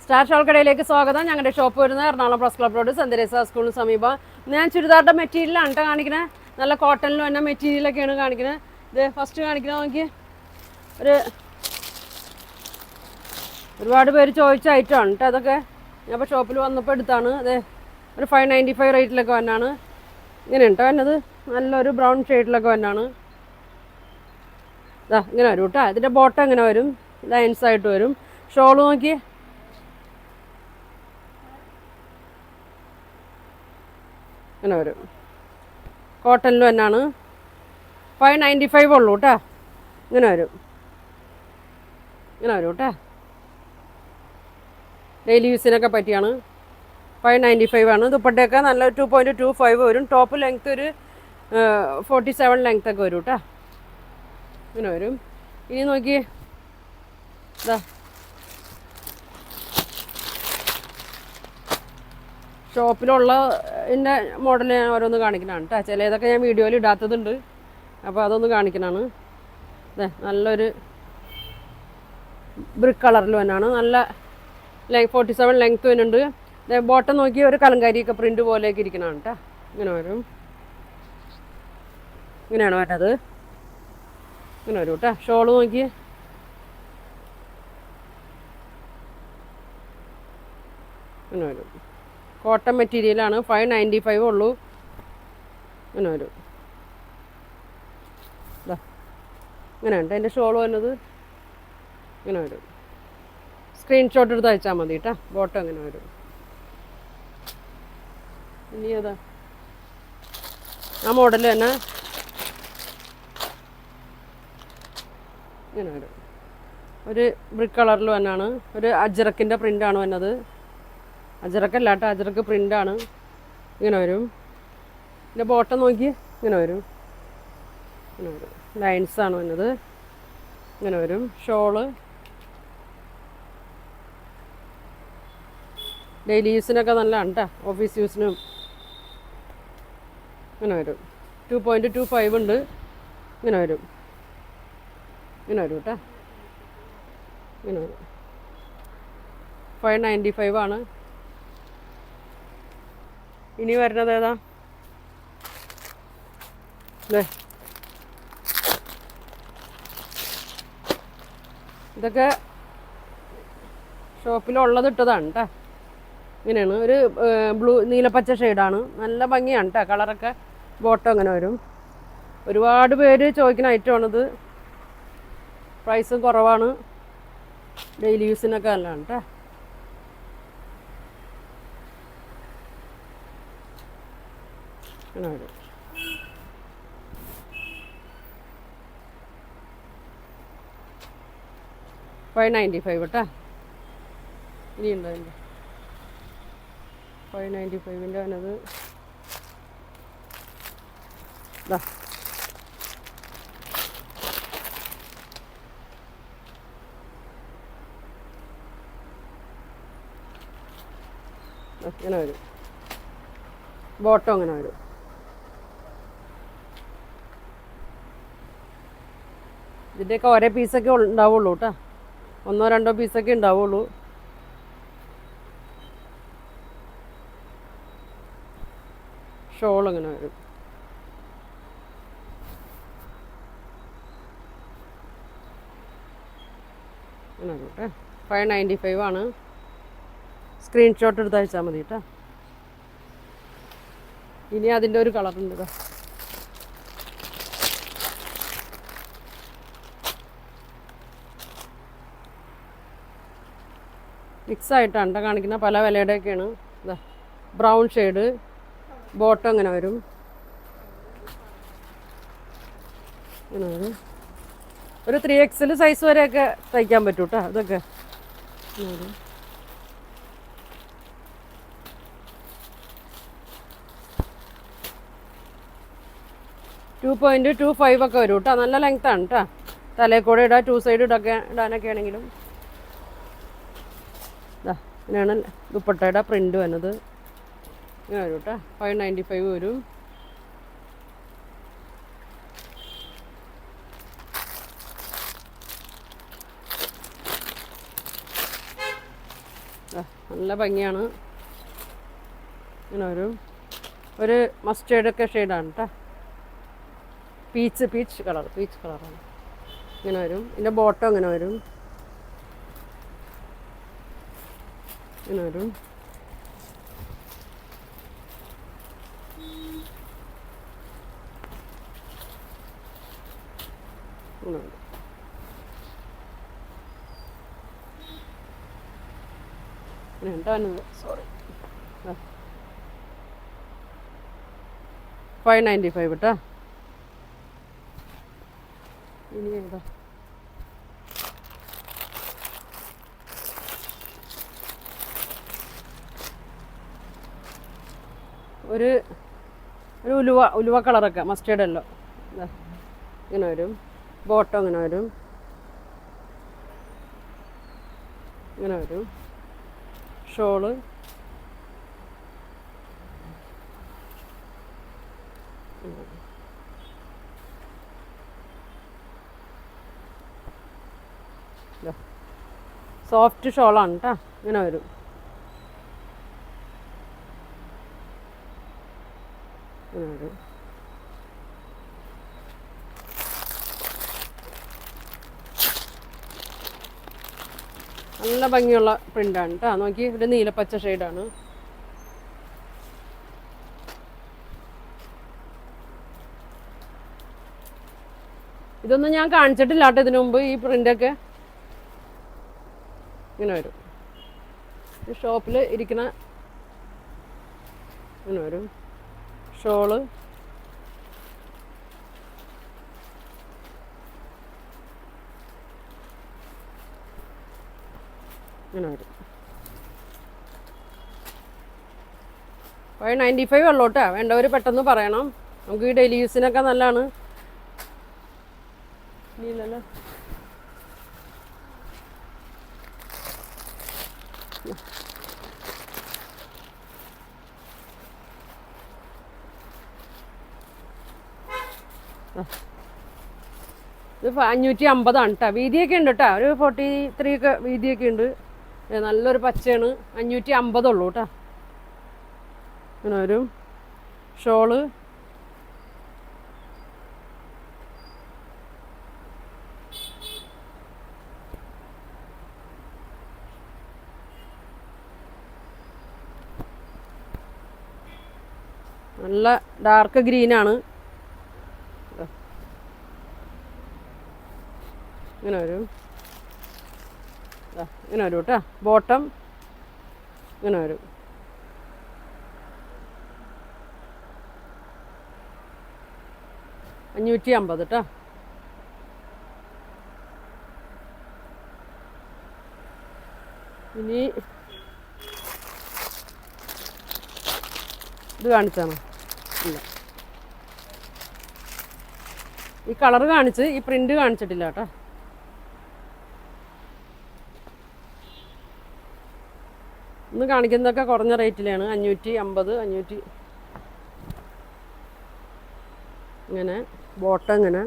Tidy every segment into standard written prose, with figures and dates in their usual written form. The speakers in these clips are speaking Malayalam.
സ്റ്റാർ ഷോൾ കടയിലേക്ക് സ്വാഗതം. ഞങ്ങളുടെ ഷോപ്പ് വരുന്നത് Ernakulam press club road saint Teresa സ്കൂളിന് സമീപം. ഞാൻ ചുരിദാറിൻ്റെ മെറ്റീരിയലാണ് കേട്ടോ കാണിക്കുന്നത്. നല്ല കോട്ടണിൽ തന്നെ മെറ്റീരിയലൊക്കെയാണ് കാണിക്കുന്നത്. ഇത് ഫസ്റ്റ് കാണിക്കുന്നത് നോക്കി, ഒരുപാട് പേര് ചോദിച്ച ഐറ്റമാണ് കേട്ടോ അതൊക്കെ. ഞാൻ ഇപ്പോൾ ഷോപ്പിൽ വന്നപ്പോൾ എടുത്താണ്. അതെ, ഒരു 595 റേറ്റിലൊക്കെ വന്നാണ്. ഇങ്ങനെ കേട്ടോ വന്നത്, നല്ലൊരു ബ്രൗൺ ഷെയ്ഡിലൊക്കെ വന്നാണ്. ഇതാ ഇങ്ങനെ വരും കേട്ടോ. ഇതിൻ്റെ ബോട്ടം ഇങ്ങനെ വരും, ലൈൻസായിട്ട് വരും. ഷോൾ നോക്കി, ഇങ്ങനെ വരും. കോട്ടണിൽ തന്നെയാണ്. 595 ഉള്ളൂ കേട്ടോ. ഇങ്ങനെ വരും, ഇങ്ങനെ വരും കേട്ടോ. ഡെയിലി യൂസിനൊക്കെ പറ്റിയാണ്. 595 ആണ്. ദുപ്പട്ടയൊക്കെ നല്ല 2.25 വരും. ടോപ്പ് ലെങ്ത്ത് ഒരു 47 ലെങ്ത്ത് ഒക്കെ വരും കേട്ടോ. ഇങ്ങനെ വരും. ഇനി നോക്കി, ഇതാ ഷോപ്പിലുള്ള എൻ്റെ മോഡൽ ഞാൻ ഓരോന്ന് കാണിക്കണതാണ് കേട്ടോ. ചിലതൊക്കെ ഞാൻ വീഡിയോയിൽ ഇടാത്തതുണ്ട്, അപ്പോൾ അതൊന്ന് കാണിക്കണതാണ്. അതെ, നല്ലൊരു ബ്രിക്ക് കളറിൽ തന്നെയാണ്. നല്ല 47 ലെങ്ത്ത് വരുന്നുണ്ട്. ബോട്ടം നോക്കി ഒരു കലങ്കാരിയൊക്കെ പ്രിൻ്റ് പോലെയൊക്കെ ഇരിക്കണതാണ് കേട്ടോ. ഇങ്ങനെ വരും, ഇങ്ങനെയാണ് വരുന്നത്. ഇങ്ങനെ വരും കേട്ടോ. ഷോള് നോക്കി, ഇങ്ങനെ വരും. കോട്ടൺ മെറ്റീരിയലാണ്. 595 ഉള്ളൂ. ഇങ്ങനെ വരും. ഇതാ ഇങ്ങനെ ഉണ്ട് എൻ്റെ ഷോൾ വന്നത്. ഇങ്ങനെ വരും. സ്ക്രീൻഷോട്ട് എടുത്ത് അയച്ചാൽ മതി കേട്ടോ. ബോട്ടം ഇങ്ങനെ വരും. ഇനി ഏതാ ആ മോഡൽ തന്നെ ഇങ്ങനെ വരും. ഒരു ബ്രിക്ക് കളറിൽ തന്നെയാണ്. ഒരു അജ്രക്കിൻ്റെ പ്രിൻ്റാണ് വന്നത്. അജറക്കല്ല കേട്ടോ, അജറക്ക് പ്രിൻ്റാണ്. ഇങ്ങനെ വരും. ഇതിൻ്റെ ബോട്ടം നോക്കി, ഇങ്ങനെ വരും. ഇങ്ങനെ വരും. ലൈൻസാണ് വന്നത്. ഇങ്ങനെ വരും. ഷോള് ഡെയിലി യൂസിനൊക്കെ നല്ലതാണ് കേട്ടോ, ഓഫീസ് യൂസിനും. ഇങ്ങനെ വരും. 2.25 ഉണ്ട്. ഇങ്ങനെ വരും. ഇങ്ങനെ വരും കേട്ടോ. ഇങ്ങനെ വരും. 595 ആണ്. ഇനി വരുന്നത് ഏതാ? അല്ലേ, ഇതൊക്കെ ഷോപ്പിലുള്ളത് ഇട്ടതാണ് കേട്ടോ. ഇങ്ങനെയാണ്. ഒരു നീലപ്പച്ച ഷെയ്ഡാണ്. നല്ല ഭംഗിയാണ് കേട്ടോ കളറൊക്കെ. ബോട്ടം ഇങ്ങനെ വരും. ഒരുപാട് പേര് ചോദിക്കുന്ന ഐറ്റമാണിത്. പ്രൈസും കുറവാണ്. ഡെയിലി യൂസിനൊക്കെ നല്ലതാണ് കേട്ടോ. ഇങ്ങനെ വരും. $595 കേട്ടോ. ഇനിയുണ്ടോ അതിൻ്റെ 595ൻ്റെ വന്നത്? ഇതാ ഇങ്ങനെ വരും. ബോട്ടം അങ്ങനെ വരും. ഇതിൻ്റെയൊക്കെ ഒരേ പീസൊക്കെ ഉണ്ടാവുള്ളൂ കേട്ടോ. 1-2 പീസൊക്കെ ഉണ്ടാവുള്ളൂ. ഷോൾ ഇങ്ങനെ വരും. ഇങ്ങനെ വരും കേട്ടോ. 595 ആണ്. സ്ക്രീൻഷോട്ട് എടുത്ത് അയച്ചാൽ മതി കേട്ടോ. ഇനി അതിൻ്റെ ഒരു കളറുണ്ട് കേട്ടോ. മിക്സായിട്ടാണ് കേട്ടോ കാണിക്കുന്ന. പല വിലയുടെയൊക്കെയാണ്. ഇതാ ബ്രൗൺ ഷെയ്ഡ്. ബോട്ടം ഇങ്ങനെ വരും. ഇങ്ങനെ വരും. ഒരു 3XL സൈസ് വരെയൊക്കെ തയ്ക്കാൻ പറ്റും കേട്ടോ ഇതൊക്കെ. 2.25 ഒക്കെ വരും കേട്ടോ. നല്ല ലെങ്ത്താണ് കേട്ടോ. തലയിൽ കൂടെ ഇടാം, 2 സൈഡ് ഇടാനൊക്കെ ആണെങ്കിലും. ഇതാ ഇങ്ങനെയാണ് ദുപ്പട്ടയുടെ പ്രിൻ്റ് വന്നത്. ഇങ്ങനെ വരും കേട്ടോ. 595 വരും. നല്ല ഭംഗിയാണ്. ഇങ്ങനെ ഒരു മസ്റ്റേർഡൊക്കെ ഷെയ്ഡാണ് കേട്ടോ. പീച്ച് കളറാണ്. ഇങ്ങനെ വരും. ഇതിൻ്റെ ബോട്ടം ഇങ്ങനെ വരും. ഇങ്ങനെ വരും. ഇങ്ങനെ വരും. സോറി, 595 കേട്ടോ. ഇനി ഏതാ? ഒരു ഉലുവ കളറൊക്കെ മസ്റ്റേർഡല്ലോ. ഇങ്ങനെ വരും. ബോട്ടം ഇങ്ങനെ വരും. ഇങ്ങനെ വരും. ഷോള് സോഫ്റ്റ് ഷോളാണ് കേട്ടോ. ഇങ്ങനെ വരും. ഇങ്ങനെ വരും. നല്ല ഭംഗിയുള്ള പ്രിൻ്റാണ് കേട്ടോ. നോക്കി, ഒരു നീലപ്പച്ച ഷെയ്ഡാണ്. ഇതൊന്നും ഞാൻ കാണിച്ചിട്ടില്ല കേട്ടോ ഇതിനു മുമ്പ്. ഈ പ്രിൻ്റൊക്കെ ഇങ്ങനെ വരും. ഈ ഷോപ്പിൽ ഇരിക്കുന്ന ഇങ്ങനെ വരും. ഷോള് ഇങ്ങനെ വരും. 595 ഉള്ളൂ കേട്ടോ. വേണ്ടവർ പെട്ടെന്ന് പറയണം. നമുക്ക് ഈ ഡെയിലി യൂസിനൊക്കെ നല്ലതാണ്. ഇല്ലല്ലോ. ഇത് 550 കേട്ടോ. വീതിയൊക്കെ ഉണ്ട് കേട്ടോ. ഒരു 43 ഒക്കെ വീതിയൊക്കെ ഉണ്ട്. നല്ലൊരു പച്ചയാണ്. 550 ഉള്ളൂ കേട്ടോ. ഇങ്ങനെ വരും. ഷോള് നല്ല ഡാർക്ക് ഗ്രീനാണ്. ഇങ്ങനെ വരും. ഇങ്ങനെ വരും കേട്ടോ. ബോട്ടം ഇങ്ങനെ വരും. $550 കേട്ടോ. ഇനി ഇത് കാണിച്ചാണോ? ഇല്ല, ഈ കളർ കാണിച്ച് ഈ പ്രിൻ്റ് കാണിച്ചിട്ടില്ല കേട്ടോ. ഇന്ന് കാണിക്കുന്നതൊക്കെ കുറഞ്ഞ റേറ്റിലാണ്. 550. ഇങ്ങനെ ബോട്ടം ഇങ്ങനെ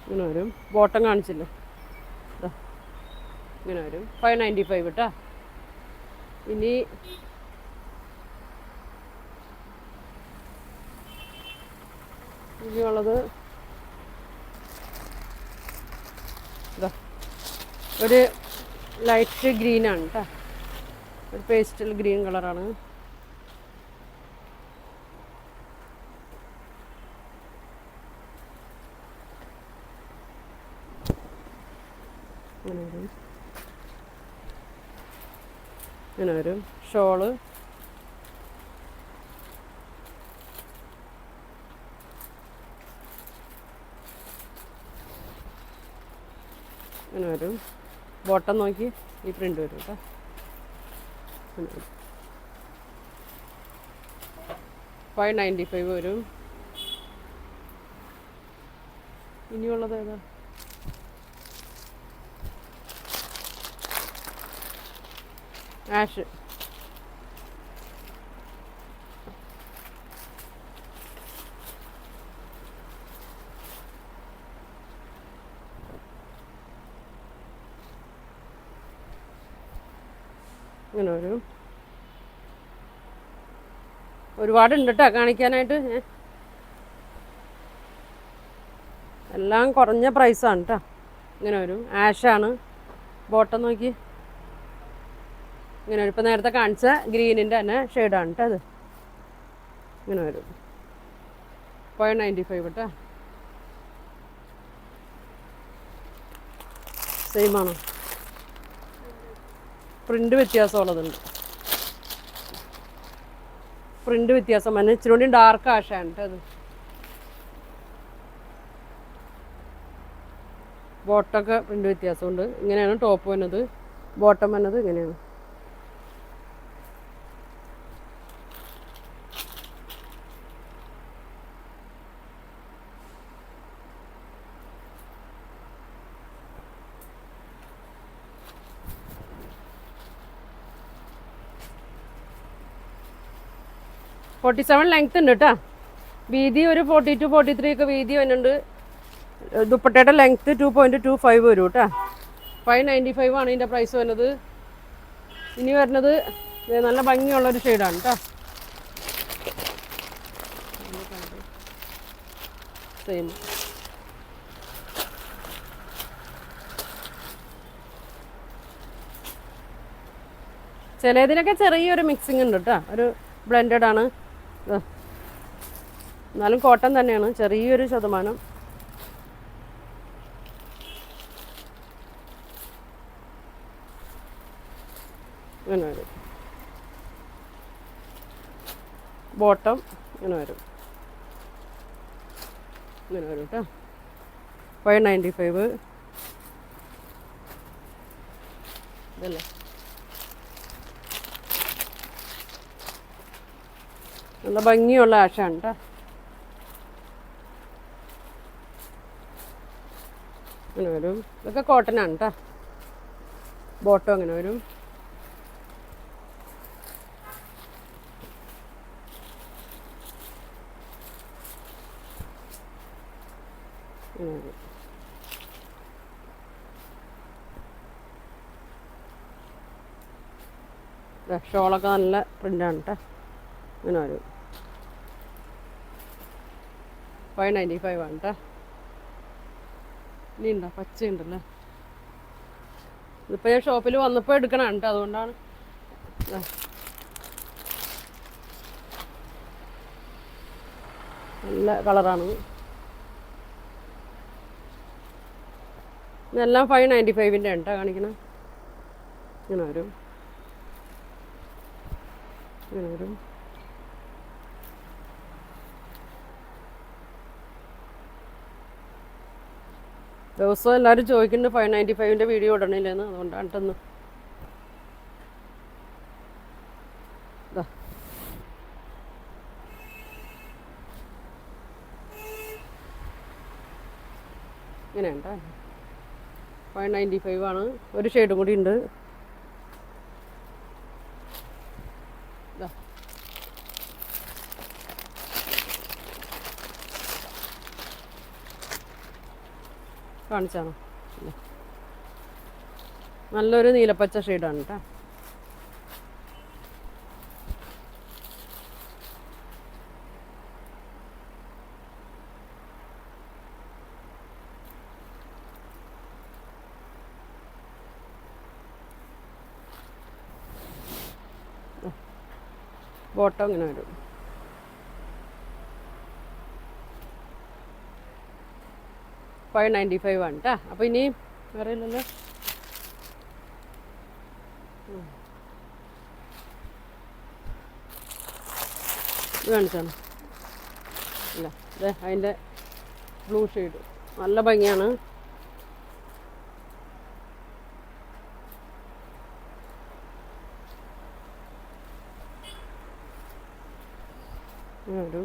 ഇങ്ങനെ വരും. ബോട്ടം കാണിച്ചില്ലേ? ഇങ്ങനെ വരും. 595 കേട്ടോ. ഇനി ഇനിയുള്ളത് ഒരു ലൈറ്റ് ഗ്രീനാണ് കേട്ടോ. ഒരു പേസ്റ്റൽ ഗ്രീൻ കളറാണ്. ഇങ്ങനെ വരും. ഷോള് ഇങ്ങനെ വരും. ബോട്ടം നോക്കി ഈ പ്രിൻ്റ് വരും കേട്ടോ. 595 വരും. ഇനിയുള്ളത് ഏതാ? ആഷ്. ഇങ്ങനെ ഒരുപാടുണ്ട് കേട്ടോ കാണിക്കാനായിട്ട്. എല്ലാം കുറഞ്ഞ പ്രൈസാണ് കേട്ടോ. ഇങ്ങനെ വരും. ആഷാണ്. ബോട്ടം നോക്കി ഇങ്ങനെ വരും. ഇപ്പം നേരത്തെ കാണിച്ച ഗ്രീനിൻ്റെ തന്നെ ഷെയ്ഡാണ് കേട്ടോ അത്. ഇങ്ങനെ വരും. 595 കേട്ടോ. സെയിമാണോ? പ്രിൻ്റ് വ്യത്യാസമുള്ളതുണ്ട്. പ്രിൻ്റ് വ്യത്യാസം തന്നെ ഇച്ചിരി കൂടി ഡാർക്ക് ആഷാണ് കേട്ടോ അത്. ബോട്ടമൊക്കെ പ്രിൻ്റ് വ്യത്യാസമുണ്ട്. ഇങ്ങനെയാണ് ടോപ്പ് വന്നത്. ബോട്ടം വന്നത് ഇങ്ങനെയാണ്. $47 ലെങ്ത് ഉണ്ട് കേട്ടോ. വീതി ഒരു 42, 43 ഒക്കെ വീതി വരുന്നുണ്ട്. ദുപ്പട്ടയുടെ ലെങ്ത്ത് 2.25 വരും കേട്ടോ. 595 ആണ് ഇതിൻ്റെ പ്രൈസ് വരുന്നത്. ഇനി വരുന്നത് നല്ല ഭംഗിയുള്ളൊരു ഷെയ്ഡാണ് കേട്ടോ. സെയിം. ചിലതിനൊക്കെ ചെറിയൊരു മിക്സിങ് ഉണ്ട് കേട്ടോ. ഒരു ബ്ലെൻഡഡ് ആണ്. എന്നാലും കോട്ടൺ തന്നെയാണ്. ചെറിയൊരു ശതമാനം. ഇങ്ങനെ വരും. ബോട്ടം ഇങ്ങനെ വരും. ഇങ്ങനെ വരും കേട്ടോ. 595 ഇതല്ലേ. നല്ല ഭംഗിയുള്ള ആഷാണ് കേട്ടോ. ഇങ്ങനെ വരും. ഇതൊക്കെ കോട്ടനാണ് കേട്ടോ. ബോട്ടം അങ്ങനെ വരും. ഷോളൊക്കെ നല്ല പ്രിൻ്റാണ് കേട്ടോ. ഇങ്ങനെ വരും. 595 ആണ് കേട്ടോ. ഇനി ഉണ്ടോ? പച്ചയുണ്ടല്ലോ. ഇതിപ്പോൾ ഞാൻ ഷോപ്പിൽ വന്നപ്പോൾ എടുക്കണം കേട്ടോ. അതുകൊണ്ടാണ്. നല്ല കളറാണ്. ഇതെല്ലാം 595ൻ്റെ ആണ് കേട്ടോ കാണിക്കണം. ഇങ്ങനെ വരും. ഇങ്ങനെ വരും. ദിവസവും എല്ലാവരും ചോദിക്കുന്നുണ്ട് 595ൻ്റെ വീഡിയോ ഇടണില്ലെന്ന്. അതുകൊണ്ടാണ് കേട്ടൊന്ന്. ഇങ്ങനെയുണ്ട. 595 ആണ്. ഒരു ഷെയ്ഡും കൂടി ഉണ്ട്. കാണിച്ചാണോ? നല്ലൊരു നീലപ്പച്ച ഷെയ്ഡാണ് കേട്ടോ. ബോട്ടം ഇങ്ങനെ വരും. $595 ആണ് കേട്ടോ. അപ്പോൾ ഇനി വേറെ ഇല്ലല്ലോ. ഇത് കാണിച്ചാണ്. ഇല്ല, അതെ അതിൻ്റെ ബ്ലൂ ഷെയ്ഡ് നല്ല ഭംഗിയാണ്. ഒരു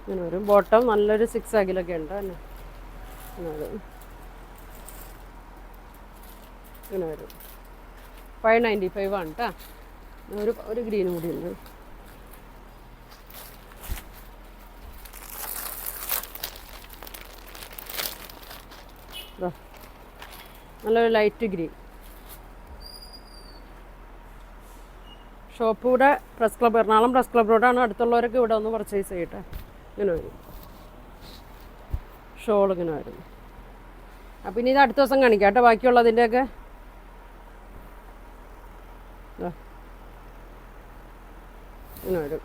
ഇങ്ങനെ വരും. ബോട്ടം നല്ലൊരു 6 ആഗിലൊക്കെ ഉണ്ട് തന്നെ. ഇങ്ങനെ വരും. ഇങ്ങനെ വരും. 595 ആണ് കേട്ടോ. ഒരു ഗ്രീനും കൂടി ഉണ്ട്. നല്ലൊരു ലൈറ്റ് ഗ്രീൻ. ഷോപ്പ് ഇവിടെ press club, Ernakulam press club റോഡാണ്. അടുത്തുള്ളവരൊക്കെ ഇവിടെ ഒന്ന് പർച്ചേസ് ചെയ്യട്ടെ. ഇങ്ങനെ വരും. ഷോൾ ഇങ്ങനെ വരും. അപ്പം ഇനി ഇത് അടുത്ത ദിവസം കാണിക്കാം കേട്ടോ ബാക്കിയുള്ളതിൻ്റെയൊക്കെ. ഇങ്ങനെ വരും.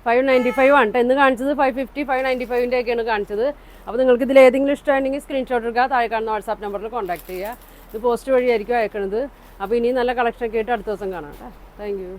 595 ആണ് കേട്ടോ ഇന്ന് കാണിച്ചത്. 550, 595 ഒക്കെയാണ് കാണിച്ചത്. അപ്പോൾ നിങ്ങൾക്ക് ഇതിൽ ഏതെങ്കിലും ഇഷ്ടമാണെങ്കിൽ സ്ക്രീൻഷോട്ട് എടുക്കുക, താഴെ കാണുന്ന വാട്സാപ്പ് നമ്പറിൽ കോൺടാക്ട് ചെയ്യുക. ഇത് പോസ്റ്റ് വഴിയായിരിക്കും അയക്കണത്. അപ്പോൾ ഇനി നല്ല കളക്ഷനൊക്കെ ആയിട്ട് അടുത്ത ദിവസം കാണാം കേട്ടോ. Thank you.